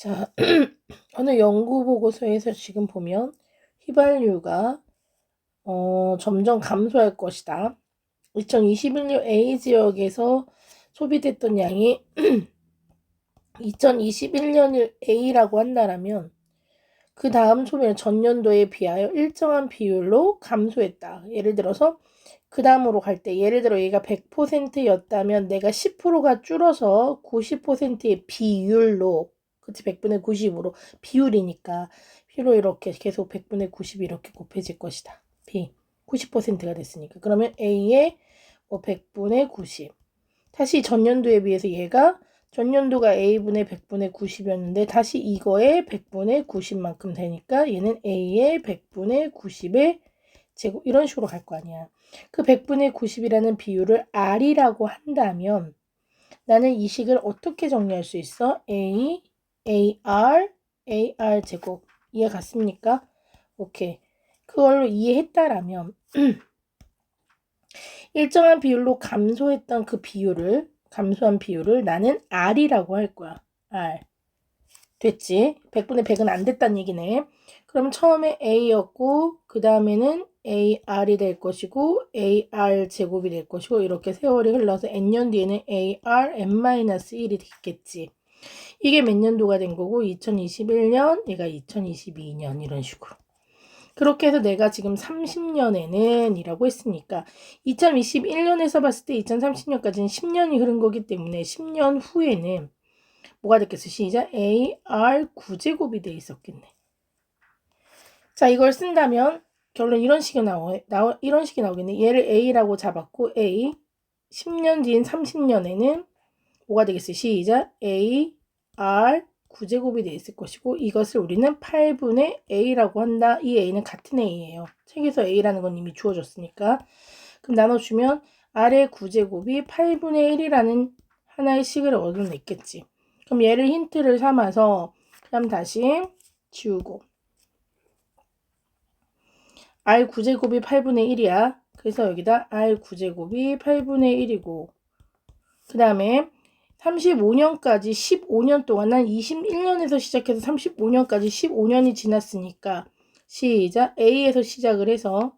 자, 어느 연구 보고서에서 지금 보면 휘발유가 점점 감소할 것이다. 2021년 A 지역에서 소비됐던 양이 2021년 A라고 한다면 그 다음 소비는 전년도에 비하여 일정한 비율로 감소했다. 예를 들어서 그 다음으로 갈 때 예를 들어 얘가 100%였다면 내가 10%가 줄어서 90%의 비율로, 그치, 100분의 90으로 비율이니까 비로 이렇게 계속 100분의 90이 이렇게 곱해질 것이다. B 90%가 됐으니까 그러면 A의 100분의 90. 다시 전년도에 비해서 얘가 전년도가 A분의 100분의 90이었는데 다시 이거의 100분의 90만큼 되니까 얘는 A의 100분의 90의 제곱 이런 식으로 갈 거 아니야. 그 100분의 90이라는 비율을 R이라고 한다면 나는 이 식을 어떻게 정리할 수 있어? A, AR, AR 제곱. 이해 갔습니까? 오케이. 그걸로 이해했다라면 일정한 비율로 감소한 비율을 나는 R이라고 할 거야. R. 됐지? 100분의 100은 안 됐다는 얘기네. 그럼 처음에 A였고 그 다음에는 AR이 될 것이고 AR 제곱이 될 것이고 이렇게 세월이 흘러서 N년 뒤에는 AR N-1이 됐겠지. 이게 몇 년도가 된 거고 2021년, 얘가 2022년 이런 식으로. 그렇게 해서 내가 지금 30년에는 이라고 했으니까 2021년에서 봤을 때 2030년까지는 10년이 흐른 거기 때문에 10년 후에는 뭐가 됐겠어? 시작. AR 9제곱이 돼 있었겠네. 자, 이걸 쓴다면 결론 이런 식이 이런 식이 나오겠네. 얘를 A라고 잡았고 A 10년 뒤인 30년에는 뭐가 되겠어요? 시작. AR 9제곱이 돼 있을 것이고 이것을 우리는 8분의 A라고 한다. 이 A는 같은 A예요. 책에서 A라는 건 이미 주어졌으니까. 그럼 나눠주면 R의 9제곱이 8분의 1이라는 하나의 식을 얻어냈겠지. 그럼 얘를 힌트를 삼아서 그럼 다시 지우고 R 9제곱이 8분의 1이야. 그래서 여기다 R 9제곱이 8분의 1이고 그 다음에 35년까지 15년 동안 난 21년에서 시작해서 35년까지 15년이 지났으니까 시작. A에서 시작을 해서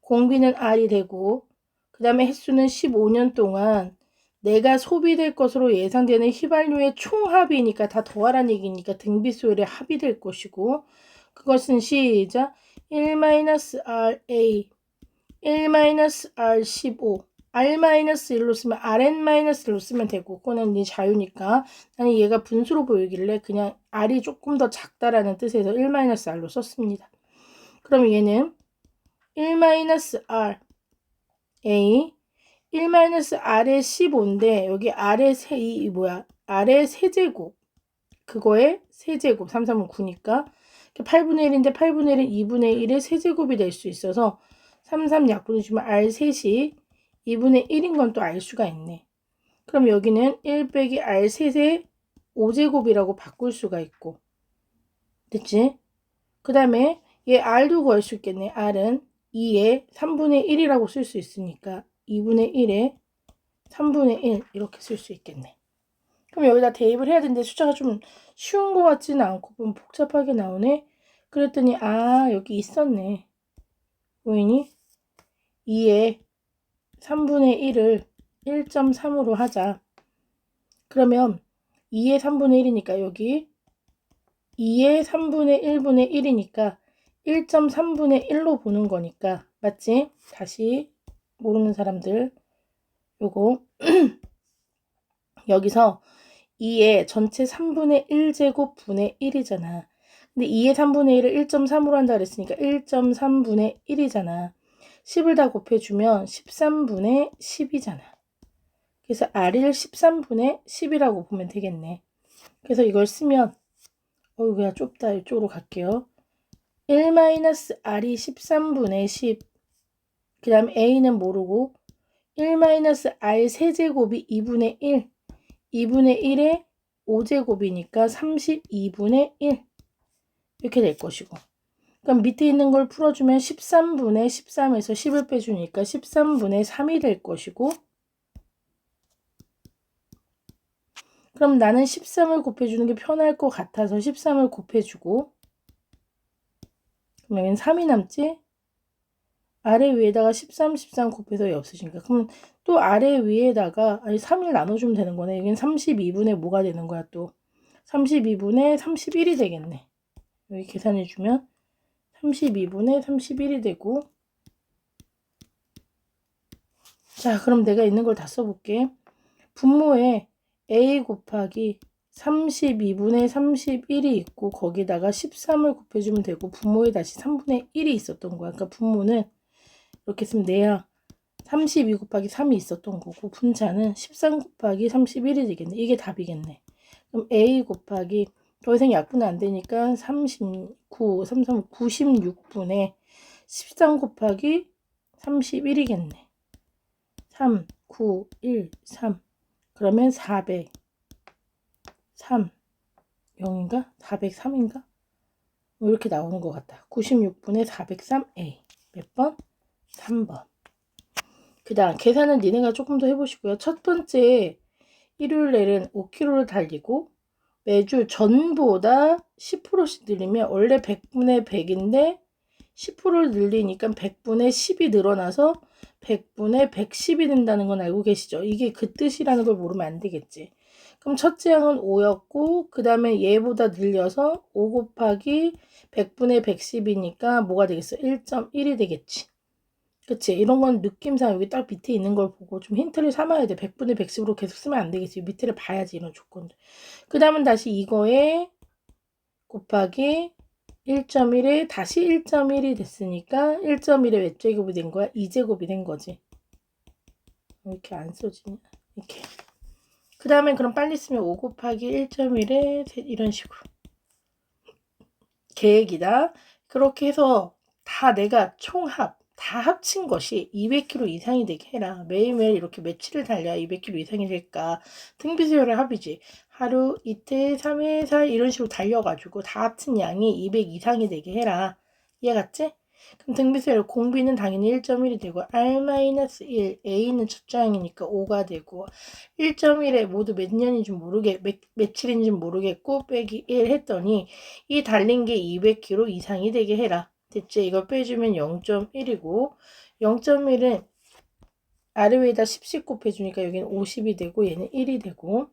공비는 R이 되고 그 다음에 횟수는 15년 동안 내가 소비될 것으로 예상되는 휘발유의 총합이니까 다 더하라는 얘기니까 등비수열의 합이 될 것이고 그것은 시작. 1-RA 1-R15 R-1로 쓰면 Rn-1로 쓰면 되고 그거는 네 자유니까 나는 얘가 분수로 보이길래 그냥 R이 조금 더 작다라는 뜻에서 1-R로 썼습니다. 그럼 얘는 1-R A 1-R의 15인데 여기 R의 R의 세제곱 그거의 세제곱 3, 3은 9니까 8분의 1인데 8분의 1은 2분의 1의 세제곱이 될 수 있어서 3, 3 약분해 주면 R3이 2분의 1인 건 또 알 수가 있네. 그럼 여기는 1 빼기 R3의 5제곱이라고 바꿀 수가 있고 됐지? 그 다음에 얘 R도 구할 수 있겠네. R은 2의 3분의 1이라고 쓸 수 있으니까 2분의 1에 3분의 1 이렇게 쓸 수 있겠네. 그럼 여기다 대입을 해야 되는데 숫자가 좀 쉬운 것 같지는 않고 좀 복잡하게 나오네. 그랬더니 여기 있었네. 보이니? 2에 3분의 1을 1.3으로 하자. 그러면 2의 3분의 1이니까 여기 2의 3분의 1분의 1이니까 1.3분의 1로 보는 거니까 맞지? 다시 모르는 사람들 요거 여기서 2의 전체 3분의 1제곱 분의 1이잖아. 근데 2의 3분의 1을 1.3으로 한다 그랬으니까 1.3분의 1이잖아. 10을 다 곱해주면 13분의 10이잖아. 그래서 R을 13분의 10이라고 보면 되겠네. 그래서 이걸 쓰면 그냥 좁다. 이쪽으로 갈게요. 1-R이 13분의 10. 그 다음 A는 모르고 1-R 세제곱이 2분의 1. 2분의 1에 5제곱이니까 32분의 1. 이렇게 될 것이고. 그럼 밑에 있는 걸 풀어주면 13분의 13에서 10을 빼주니까 13분의 3이 될 것이고 그럼 나는 13을 곱해주는 게 편할 것 같아서 13을 곱해주고, 그럼 여기는 3이 남지? 아래 위에다가 13, 13 곱해서 이 없으니까. 그럼 또 아래 위에다가, 아니 3을 나눠주면 되는 거네. 여기는 32분의 뭐가 되는 거야 또. 32분의 31이 되겠네. 여기 계산해주면 32분의 31이 되고, 자, 그럼 내가 있는 걸 다 써볼게. 분모에 a 곱하기 32분의 31이 있고 거기다가 13을 곱해주면 되고 분모에 다시 3분의 1이 있었던 거야. 그러니까 분모는 이렇게 쓰면 내야 32 곱하기 3이 있었던 거고 분자는 13 곱하기 31이 되겠네. 이게 답이겠네. 그럼 a 곱하기 더 이상 약분은 안 되니까 39, 33, 96분의 13 곱하기 31이겠네. 3, 9, 1, 3 그러면 403 0인가? 403인가? 뭐 이렇게 나오는 것 같다. 96분의 403A 몇 번? 3번. 그 다음 계산은 니네가 조금 더 해보시고요. 첫 번째 일요일 날은 5km를 달리고 매주 전보다 10%씩 늘리면 원래 100분의 100인데 10%를 늘리니까 100분의 10이 늘어나서 100분의 110이 된다는 건 알고 계시죠? 이게 그 뜻이라는 걸 모르면 안 되겠지. 그럼 첫째 항은 5였고 그 다음에 얘보다 늘려서 5 곱하기 100분의 110이니까 뭐가 되겠어? 1.1이 되겠지. 그치? 이런 건 느낌상 여기 딱 밑에 있는 걸 보고 좀 힌트를 삼아야 돼. 100분의 110으로 계속 쓰면 안 되겠지. 밑에를 봐야지 이런 조건들. 그 다음은 다시 이거에 곱하기 1.1에 다시 1.1이 됐으니까 1.1의 몇 제곱이 된 거야? 2제곱이 된 거지. 왜 이렇게 안 써지냐? 이렇게. 그 다음에 그럼 빨리 쓰면 5 곱하기 1.1에 이런 식으로. 계획이다. 그렇게 해서 다 내가 총합, 다 합친 것이 200km 이상이 되게 해라. 매일매일 이렇게 며칠을 달려야 200km 이상이 될까? 등비수열의 합이지. 하루, 이틀, 3일, 4일 이런 식으로 달려가지고 다 합친 양이 200 이상이 되게 해라. 이해 갔지? 그럼 등비수열 공비는 당연히 1.1이 되고 R-1, A는 첫째 항이니까 5가 되고 1.1에 모두 몇 년인지 며칠인지 모르겠고 빼기 1 했더니 이 달린 게 200km 이상이 되게 해라. 됐지? 이거 빼주면 0.1이고 0.1은 아래 위에다 10씩 곱해주니까 여기는 50이 되고 얘는 1이 되고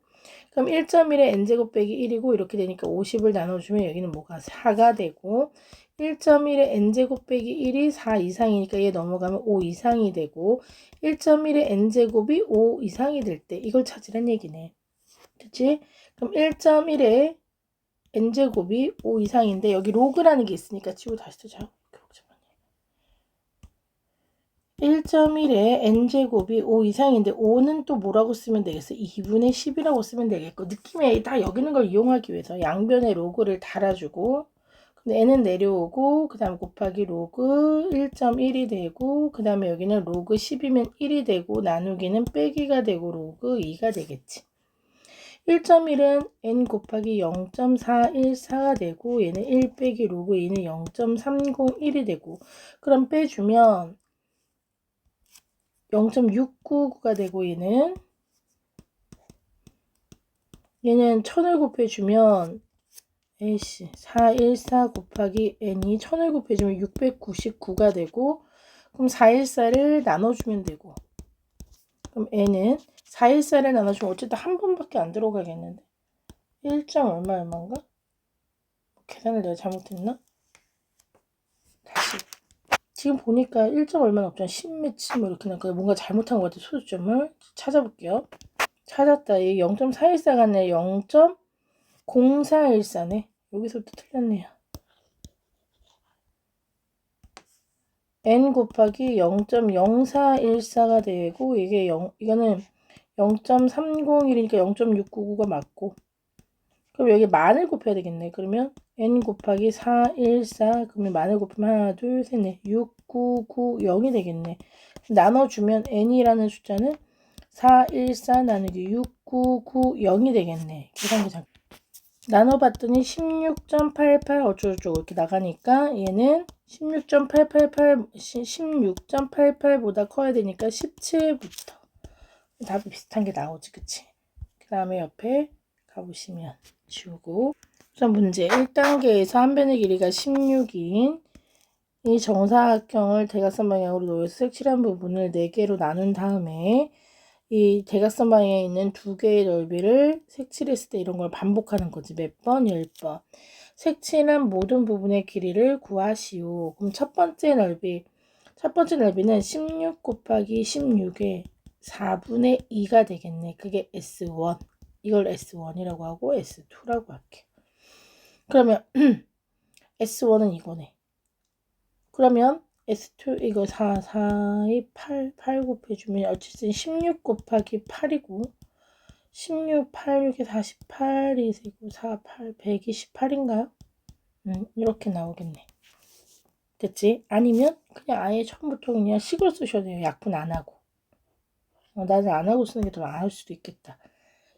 그럼 1.1에 n제곱 빼기 1이고 이렇게 되니까 50을 나눠주면 여기는 뭐가 4가 되고 1.1에 n제곱 빼기 1이 4 이상이니까 얘 넘어가면 5 이상이 되고 1.1에 n제곱이 5 이상이 될 때 이걸 찾으란 얘기네. 그치? 그럼 1.1에 n제곱이 5 이상인데 여기 로그라는 게 있으니까 치고 다시 쓰자. 1.1에 n제곱이 5 이상인데 5는 또 뭐라고 쓰면 되겠어? 2분의 10이라고 쓰면 되겠고 느낌에 다 여기 있는 걸 이용하기 위해서 양변에 로그를 달아주고 근데 n은 내려오고 그 다음 곱하기 로그 1.1이 되고 그 다음에 여기는 로그 10이면 1이 되고 나누기는 빼기가 되고 로그 2가 되겠지. 1.1은 n 곱하기 0.414가 되고 얘는 1 빼기 로그 2는 0.301이 되고 그럼 빼주면 0.699가 되고 얘는 1000을 곱해주면 414 곱하기 n이 1000을 곱해주면 699가 되고 그럼 414를 나눠주면 되고 그럼 n은 414를 나눠주면 어쨌든 한 번밖에 안 들어가겠는데 1. 얼마인가? 계산을 내가 잘못했나? 다시 지금 보니까 1. 얼마는 없잖아. 10매치 뭐 이렇게 나니까 뭔가 잘못한 것 같아. 소수점을 찾아볼게요. 찾았다. 이 0.414가 아니라 0.0414네. 여기서부터 틀렸네요. n 곱하기 0.0414가 되고 이거는 0.301이니까 0.699가 맞고 그럼 여기 만을 곱해야 되겠네. 그러면 n 곱하기 414 그러면 만을 곱하면 하나 둘셋넷 6990이 되겠네. 나눠주면 n이라는 숫자는 414 나누기 6990이 되겠네. 계산기 잠깐. 나눠봤더니 16.88 어쩌고저쩌고 이렇게 나가니까 얘는 16.88보다 커야 되니까 17부터 답이 비슷한 게 나오지. 그치? 그 다음에 옆에 가보시면 지우고 우선 문제 1단계에서 한 변의 길이가 16인 이 정사각형을 대각선 방향으로 놓여서 색칠한 부분을 4개로 나눈 다음에 이 대각선 방향에 있는 2개의 넓이를 색칠했을 때 이런 걸 반복하는 거지. 몇 번? 10번. 색칠한 모든 부분의 길이를 구하시오. 그럼 첫 번째 넓이는 16 곱하기 16의 4분의 2가 되겠네. 그게 S1. 이걸 S1이라고 하고 S2라고 할게. 그러면 S1은 이거네. 그러면 S2 이거 4에 8 곱해주면 어쨌든 16 곱하기 8이고 16, 8, 6에 48이 되고 4, 8, 128인가요? 이렇게 나오겠네. 됐지? 아니면 그냥 아예 처음부터 그냥 식으로 쓰셔도 돼요. 약분 안 하고. 나는 안 하고 쓰는 게 더 나을 수도 있겠다.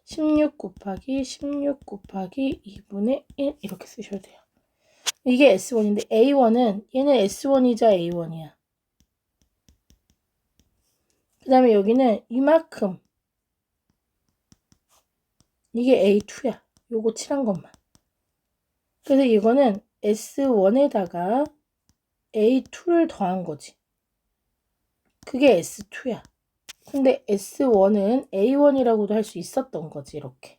16 곱하기 16 곱하기 2분의 1 이렇게 쓰셔도 돼요. 이게 S1인데 A1은 얘는 S1이자 A1이야. 그 다음에 여기는 이만큼 이게 A2야. 요거 칠한 것만. 그래서 이거는 S1에다가 A2를 더한 거지. 그게 S2야. 근데 S1은 A1이라고도 할 수 있었던 거지. 이렇게.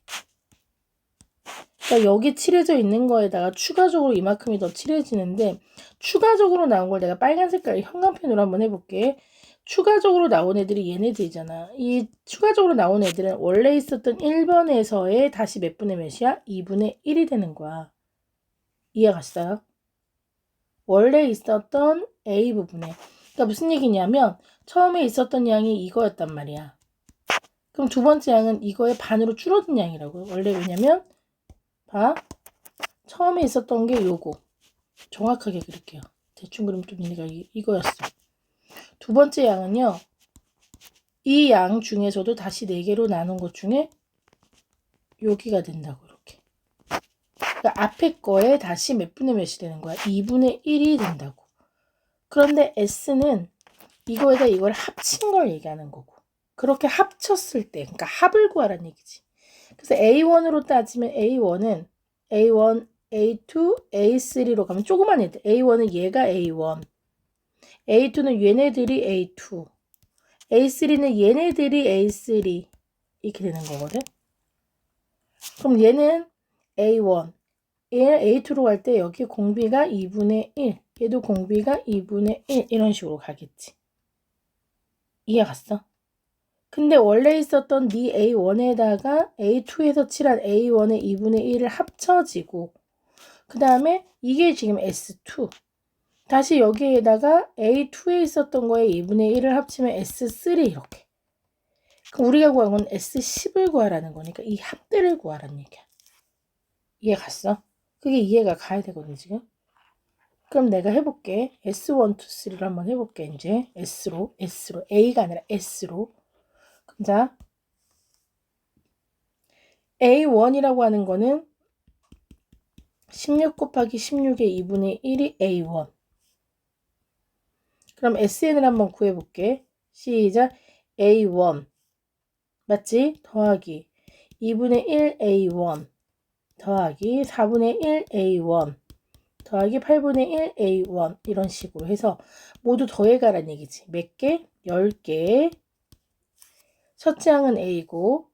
그러니까 여기 칠해져 있는 거에다가 추가적으로 이만큼이 더 칠해지는데 추가적으로 나온 걸 내가 빨간 색깔 형광펜으로 한번 해볼게. 추가적으로 나온 애들이 얘네들이잖아. 이 추가적으로 나온 애들은 원래 있었던 1번에서의 다시 몇 분의 몇이야? 2분의 1이 되는 거야. 이해 갔어요? 원래 있었던 A 부분에. 그러니까 무슨 얘기냐면 처음에 있었던 양이 이거였단 말이야. 그럼 두 번째 양은 이거의 반으로 줄어든 양이라고요. 원래 왜냐면 봐. 처음에 있었던 게 요거. 정확하게 그릴게요. 대충 그리면 좀 얘가 이거였어. 두 번째 양은요. 이 양 중에서도 다시 4개로 나눈 것 중에 여기가 된다고 이렇게. 그러니까 앞에 거에 다시 몇 분의 몇이 되는 거야? 2분의 1이 된다고. 그런데 S는 이거에다 이걸 합친 걸 얘기하는 거고. 그렇게 합쳤을 때, 그러니까 합을 구하라는 얘기지. 그래서 A1으로 따지면 A1은 A1, A2, A3로 가면 조그만 애들. A1은 얘가 A1, A2는 얘네들이 A2, A3는 얘네들이 A3 이렇게 되는 거거든. 그럼 얘는 A1, 얘는 A2로 갈 때 여기 공비가 2분의 1, 얘도 공비가 2분의 1 이런 식으로 가겠지. 이해 갔어? 근데 원래 있었던 네 A1에다가 A2에서 칠한 A1의 2분의 1을 합쳐지고 그 다음에 이게 지금 S2 다시 여기에다가 A2에 있었던 거에 2분의 1을 합치면 S3 이렇게. 그럼 우리가 구한 건 S10을 구하라는 거니까 이 합들을 구하라는 얘기야. 이해 갔어? 그게 이해가 가야 되거든 지금. 그럼 내가 해볼게. S1, 2, 3를 한번 해볼게. 이제 S로 A가 아니라 S로. 자 A1이라고 하는 거는 16 곱하기 16의 2분의 1이 A1. 그럼 SN을 한번 구해볼게. 시작. A1 맞지? 더하기 2분의 1 A1 더하기 4분의 1 A1 더하기 8분의 1 A1 이런 식으로 해서 모두 더해가라는 얘기지. 몇 개? 10개. 첫째 항은 A고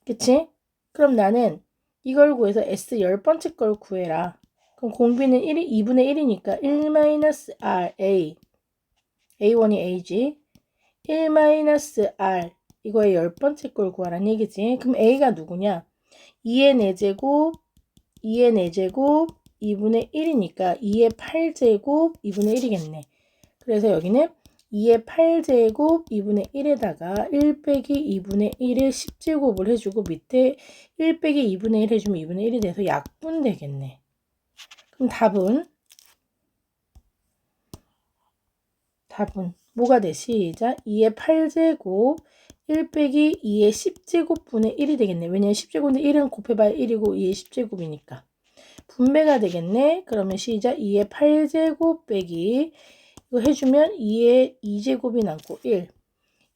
그치? 그럼 나는 이걸 구해서 S 10번째 걸 구해라. 그럼 공비는 2분의 1이니까 1-RA A1이 A지. 1-R 이거의 10번째 걸 구하라는 얘기지. 그럼 A가 누구냐? 2의 4제곱 2의 4제곱 2분의 1이니까 2의 8제곱 2분의 1이겠네. 그래서 여기는 2의 8제곱 2분의 1에다가 1 빼기 2분의 1을 10제곱을 해주고 밑에 1 빼기 2분의 1 해주면 2분의 1이 돼서 약분 되겠네. 그럼 답은 뭐가 돼? 시작. 2의 8제곱 1 빼기 2의 10제곱분의 1이 되겠네. 왜냐면 10제곱인데 1은 곱해봐야 1이고 2의 10제곱이니까. 분배가 되겠네. 그러면 시작. 2의 8제곱 빼기 이거 해주면 2의 2제곱이 남고 1.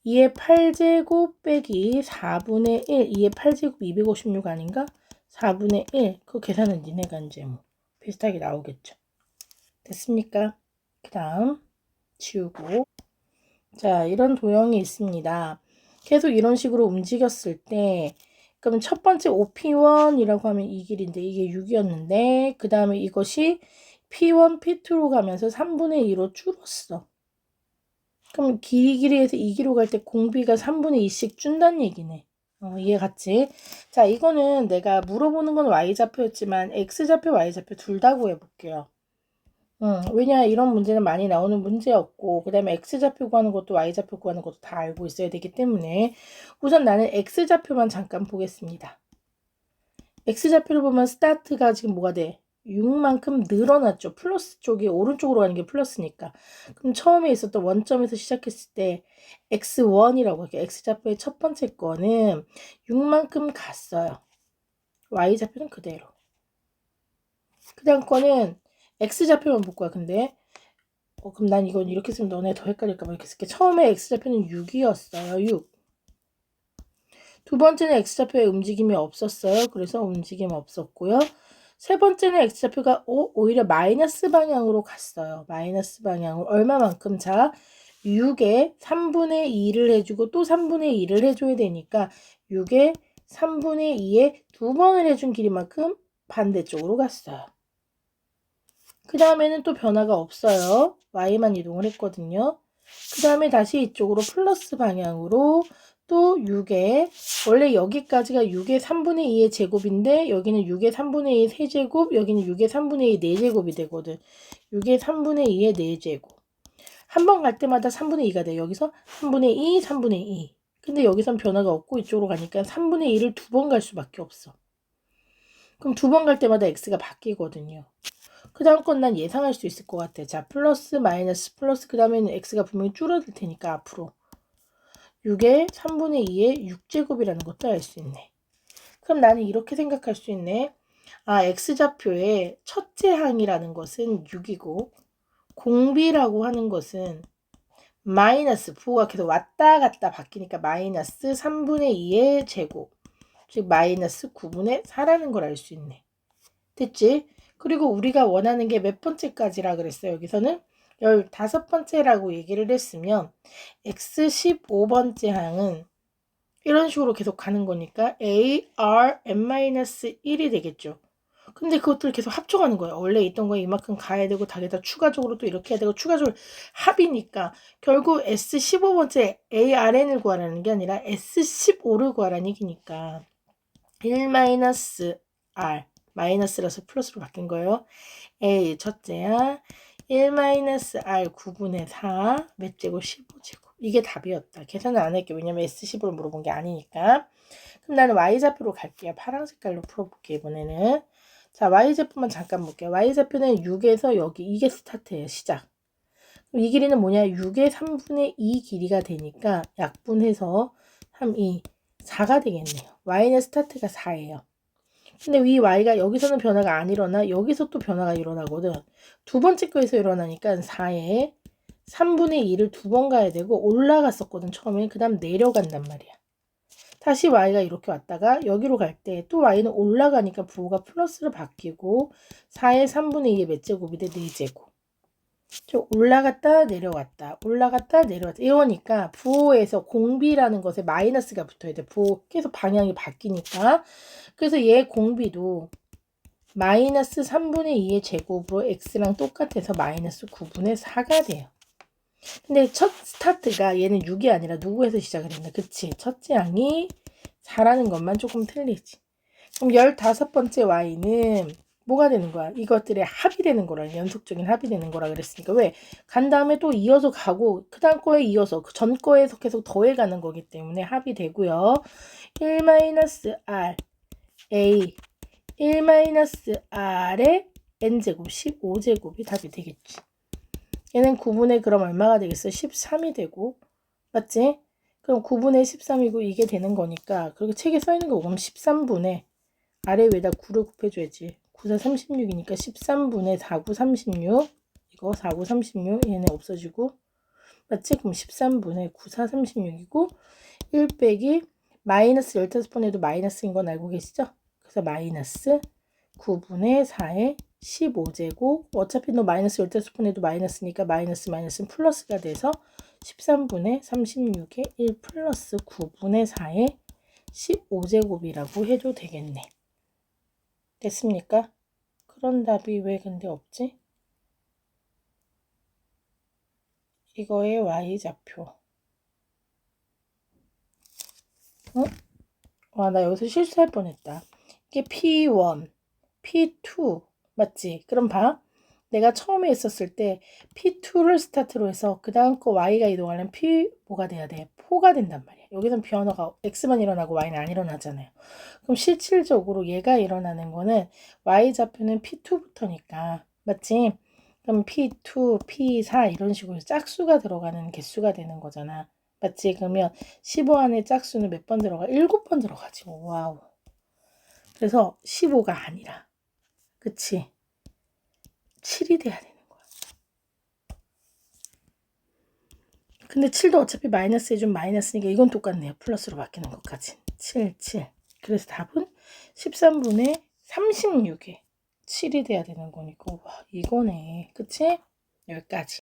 2의 8제곱 빼기 4분의 1. 2의 8제곱 256 아닌가? 4분의 1. 그 계산은 니네가 이제 뭐 비슷하게 나오겠죠. 됐습니까? 그 다음 지우고. 자, 이런 도형이 있습니다. 계속 이런 식으로 움직였을 때 그럼 첫 번째 OP1이라고 하면 이 길인데 이게 6이었는데 그 다음에 이것이 P1, P2로 가면서 3분의 2로 줄었어. 그럼 길이에서 2기로 갈 때 공비가 3분의 2씩 준다는 얘기네. 이해 갔지? 자, 이거는 내가 물어보는 건 Y좌표였지만 X좌표, Y좌표 둘 다 구해볼게요. 왜냐 이런 문제는 많이 나오는 문제였고 그 다음에 X좌표 구하는 것도 Y좌표 구하는 것도 다 알고 있어야 되기 때문에 우선 나는 X좌표만 잠깐 보겠습니다. X좌표를 보면 스타트가 지금 뭐가 돼? 6만큼 늘어났죠. 플러스 쪽이 오른쪽으로 가는 게 플러스니까. 그럼 처음에 있었던 원점에서 시작했을 때 X1이라고 할게요. X좌표의 첫 번째 거는 6만큼 갔어요. Y좌표는 그대로. 그 다음 거는 X좌표만 볼 거야. 근데 그럼 난 이건 이렇게 쓰면 너네 더 헷갈릴까 봐 이렇게 쓸게. 처음에 X좌표는 6이었어요. 6. 두 번째는 X좌표에 움직임이 없었어요. 그래서 움직임 없었고요. 세 번째는 X좌표가 오히려 마이너스 방향으로 갔어요. 마이너스 방향으로. 얼마만큼? 자, 6에 3분의 2를 해주고 또 3분의 2를 해줘야 되니까 6에 3분의 2에 두 번을 해준 길이만큼 반대쪽으로 갔어요. 그 다음에는 또 변화가 없어요. Y만 이동을 했거든요. 그 다음에 다시 이쪽으로 플러스 방향으로 또 6에 원래 여기까지가 6의 3분의 2의 제곱인데 여기는 6의 3분의 2의 세제곱 여기는 6의 3분의 2의 4제곱이 되거든. 6의 3분의 2의 4제곱 한 번 갈 때마다 3분의 2가 돼. 여기서 3분의 2, 3분의 2 근데 여기선 변화가 없고 이쪽으로 가니까 3분의 2를 두 번 갈 수밖에 없어. 그럼 두 번 갈 때마다 x가 바뀌거든요. 그 다음 건 난 예상할 수 있을 것 같아. 자, 플러스, 마이너스, 플러스, 그 다음에는 x가 분명히 줄어들 테니까 앞으로. 6의 3분의 2의 6제곱이라는 것도 알 수 있네. 그럼 나는 이렇게 생각할 수 있네. 아, x좌표의 첫째 항이라는 것은 6이고, 공비라고 하는 것은 마이너스, 부호가 계속 왔다 갔다 바뀌니까 마이너스 3분의 2의 제곱, 즉 마이너스 9분의 4라는 걸 알 수 있네. 됐지? 그리고 우리가 원하는 게 몇 번째까지라 그랬어요. 여기서는 15번째라고 얘기를 했으면 X15번째 항은 이런 식으로 계속 가는 거니까 A, R, N-1이 되겠죠. 근데 그것들을 계속 합쳐가는 거예요. 원래 있던 거에 이만큼 가야 되고 다게다 추가적으로 또 이렇게 해야 되고 추가적으로 합이니까 결국 S15번째 ARN을 구하라는 게 아니라 S15를 구하라는 얘기니까 1-R 마이너스라서 플러스로 바뀐 거예요. A 첫째야 1-R 9분의 4 몇 제곱 15제곱 이게 답이었다. 계산을 안 할게요. 왜냐면 S15를 물어본 게 아니니까. 그럼 나는 Y좌표로 갈게요. 파란 색깔로 풀어볼게요. 이번에는. 자, Y좌표만 잠깐 볼게요. Y좌표는 6에서 여기 이게 스타트예요. 시작. 그럼 이 길이는 뭐냐? 6의 3분의 2 길이가 되니까 약분해서 3, 2, 4가 되겠네요. Y는 스타트가 4예요. 근데 위 y가 여기서는 변화가 안 일어나 여기서 또 변화가 일어나거든. 두 번째 거에서 일어나니까 4에 3분의 2를 두 번 가야 되고 올라갔었거든 처음에. 그 다음 내려간단 말이야. 다시 y가 이렇게 왔다가 여기로 갈 때 또 y는 올라가니까 부호가 플러스로 바뀌고 4의 3분의 2의 몇 제곱이 돼? 4제곱. 올라갔다 내려왔다 올라갔다 내려왔다 이러니까 부호에서 공비라는 것에 마이너스가 붙어야 돼. 부호 계속 방향이 바뀌니까. 그래서 얘 공비도 마이너스 3분의 2의 제곱으로 x랑 똑같아서 마이너스 9분의 4가 돼요. 근데 첫 스타트가 얘는 6이 아니라 누구에서 시작을 했나? 그치? 첫째 항이 4라는 것만 조금 틀리지. 그럼 15번째 y는 뭐가 되는 거야? 이것들의 합이 되는 거라, 연속적인 합이 되는 거라 그랬으니까. 왜? 간 다음에 또 이어서 가고 그 다음 거에 이어서 그 전 거에서 계속 더해가는 거기 때문에 합이 되고요. 1-R A 1-R의 N제곱 15제곱이 답이 되겠지. 얘는 9분의 그럼 얼마가 되겠어? 13이 되고 맞지? 그럼 9분의 13이고 이게 되는 거니까 그리고 책에 써있는 거 보면 13분의 아래 위에다 9를 곱해줘야지. 9, 4, 36이니까 13분의 4, 9, 36 이거 4, 9, 36 얘네 없어지고 맞지? 그럼 13분의 9, 4, 36이고 1 빼기 마이너스 15번에도 마이너스인 건 알고 계시죠? 그래서 마이너스 9분의 4의 15제곱 어차피 너 마이너스 15번에도 마이너스니까 마이너스는 플러스가 돼서 13분의 36의 1 플러스 9분의 4의 15제곱이라고 해도 되겠네. 됐습니까? 그런 답이 왜 근데 없지? 이거의 y좌표. 어? 와, 나 여기서 실수할 뻔했다. 이게 P1, P2 맞지? 그럼 봐. 내가 처음에 있었을 때 P2를 스타트로 해서 그 다음 거 Y가 이동하려면 P 뭐가 돼야 돼? 4가 된단 말이야. 여기선 변화가 X만 일어나고 Y는 안 일어나잖아요. 그럼 실질적으로 얘가 일어나는 거는 Y좌표는 P2부터니까 맞지? 그럼 P2, P4 이런 식으로 짝수가 들어가는 개수가 되는 거잖아. 맞지? 그러면 15 안에 짝수는 몇 번 들어가? 7번 들어가지. 와우. 그래서 15가 아니라 그치? 7이 돼야 되는 거야. 근데 7도 어차피 마이너스 해준 마이너스니까 이건 똑같네요. 플러스로 바뀌는 것까지. 7, 7. 그래서 답은 13분의 36에 7이 돼야 되는 거니까 와 이거네. 그치? 여기까지.